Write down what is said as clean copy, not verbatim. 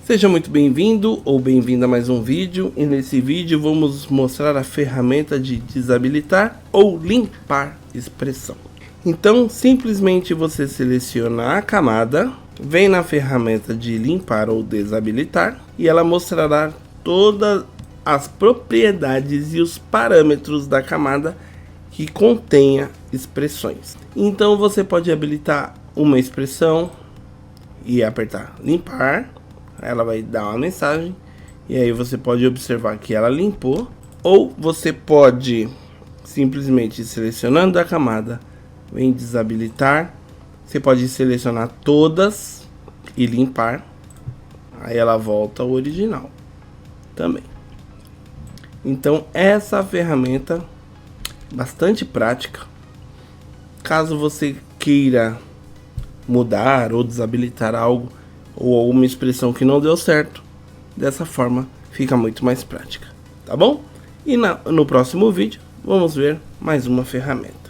Seja muito bem-vindo ou bem-vinda a mais um vídeo, e nesse vídeo vamos mostrar a ferramenta de desabilitar ou limpar expressão. Então simplesmente você seleciona a camada, vem na ferramenta de limpar ou desabilitar e ela mostrará todas as propriedades e os parâmetros da camada que contenha expressões. Então você pode habilitar uma expressão e apertar limpar. Ela vai dar uma mensagem e aí você pode observar que ela limpou, ou você pode simplesmente selecionando a camada, vem desabilitar, você pode selecionar todas e limpar, aí ela volta ao original também. Então essa ferramenta bastante prática, caso você queira mudar ou desabilitar algo ou alguma expressão que não deu certo, dessa forma fica muito mais prática, tá bom? E no próximo vídeo vamos ver mais uma ferramenta.